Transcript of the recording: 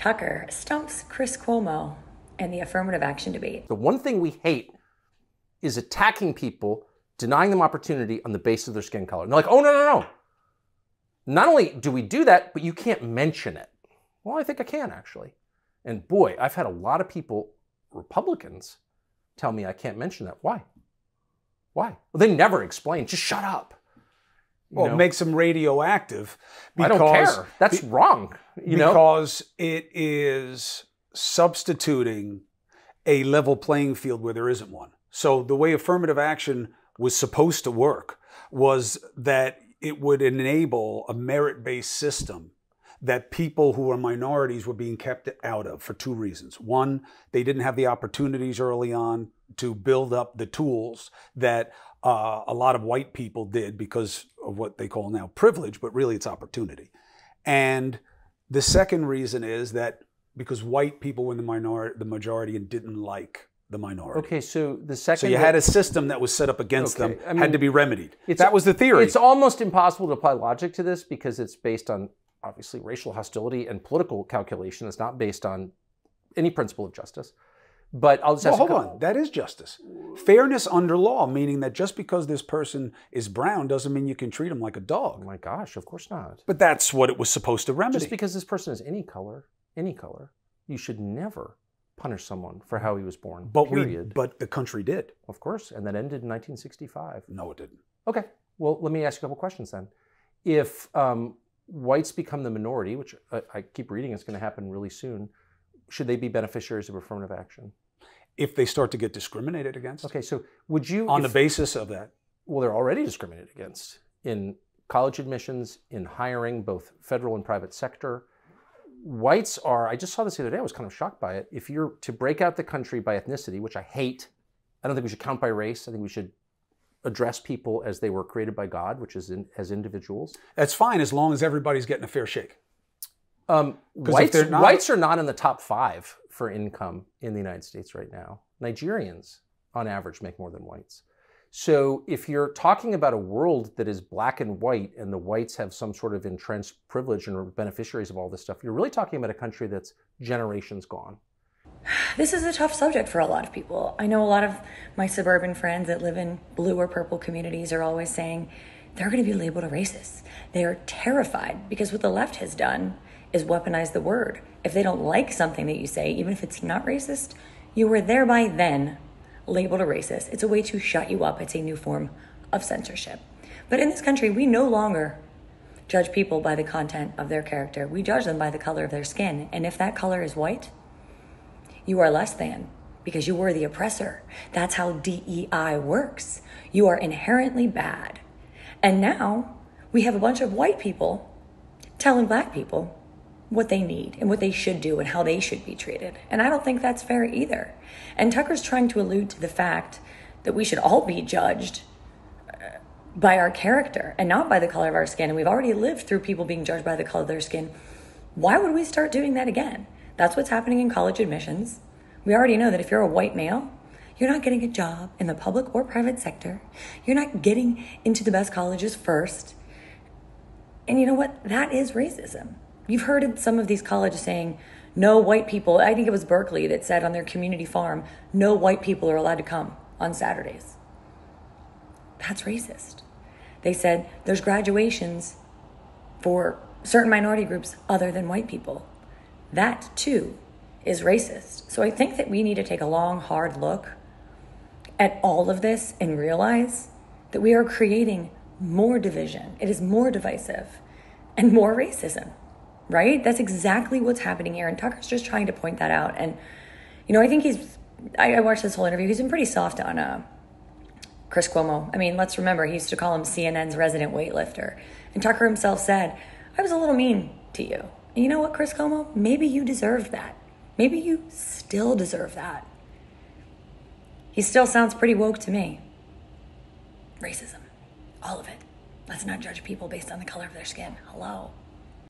Tucker stumps Chris Cuomo in the affirmative action debate. The one thing we hate is attacking people, denying them opportunity on the basis of their skin color. And they're like, oh, no, no, no. Not only do we do that, but you can't mention it. Well, I think I can, actually. And boy, I've had a lot of people, Republicans, tell me I can't mention that. Why? Why? Well, they never explain. Just shut up. Well, it makes them radioactive. I don't care. That's wrong. Because it is substituting a level playing field where there isn't one. So the way affirmative action was supposed to work was that it would enable a merit-based system that people who are minorities were being kept out of for two reasons. One, they didn't have the opportunities early on to build up the tools that a lot of white people did because of what they call now privilege, but really it's opportunity. And the second reason is that because white people were in the majority and didn't like the minority. Okay, so the second... So you had a system that was set up against them, had to be remedied. That was the theory. It's almost impossible to apply logic to this because it's based on, obviously, racial hostility and political calculation. It's not based on any principle of justice. But I'll just ask hold on. That is justice. Fairness under law, meaning that just because this person is brown doesn't mean you can treat him like a dog. Oh my gosh, of course not. But that's what it was supposed to remedy. Just because this person is any color, you should never punish someone for how he was born, period. But the country did. Of course, and that ended in 1965. No, it didn't. Okay, well, let me ask you a couple questions then. If whites become the minority, which I keep reading is going to happen really soon, should they be beneficiaries of affirmative action? If they start to get discriminated against. Okay, so would you... On the basis of that. Well, they're already discriminated against in college admissions, in hiring, both federal and private sector. Whites are, I just saw this the other day, I was kind of shocked by it. If you're to break out the country by ethnicity, which I hate, I don't think we should count by race. I think we should address people as they were created by God, which is as individuals. That's fine as long as everybody's getting a fair shake. Whites are not in the top 5 for income in the United States right now. Nigerians, on average, make more than whites. So if you're talking about a world that is black and white and the whites have some sort of entrenched privilege and are beneficiaries of all this stuff, you're really talking about a country that's generations gone. This is a tough subject for a lot of people. I know a lot of my suburban friends that live in blue or purple communities are always saying they're going to be labeled a racist. They are terrified because what the left has done is weaponize the word. If they don't like something that you say, even if it's not racist, you were thereby then labeled a racist. It's a way to shut you up. It's a new form of censorship. But in this country, we no longer judge people by the content of their character. We judge them by the color of their skin. And if that color is white, you are less than because you were the oppressor. That's how DEI works. You are inherently bad. And now we have a bunch of white people telling black people what they need and what they should do and how they should be treated. And I don't think that's fair either. And Tucker's trying to allude to the fact that we should all be judged by our character and not by the color of our skin. And we've already lived through people being judged by the color of their skin. Why would we start doing that again? That's what's happening in college admissions. We already know that if you're a white male, you're not getting a job in the public or private sector. You're not getting into the best colleges first. And you know what? That is racism. You've heard of some of these colleges saying, no white people, I think it was Berkeley that said on their community farm, no white people are allowed to come on Saturdays. That's racist. They said there's graduations for certain minority groups other than white people. That too is racist. So I think that we need to take a long, hard look at all of this and realize that we are creating more division. It is more divisive and more racism. Right? That's exactly what's happening here. And Tucker's just trying to point that out. And, I think I watched this whole interview. He's been pretty soft on Chris Cuomo. I mean, let's remember, he used to call him CNN's resident weightlifter. And Tucker himself said, I was a little mean to you. And you know what, Chris Cuomo? Maybe you deserved that. Maybe you still deserve that. He still sounds pretty woke to me. Racism. All of it. Let's not judge people based on the color of their skin. Hello.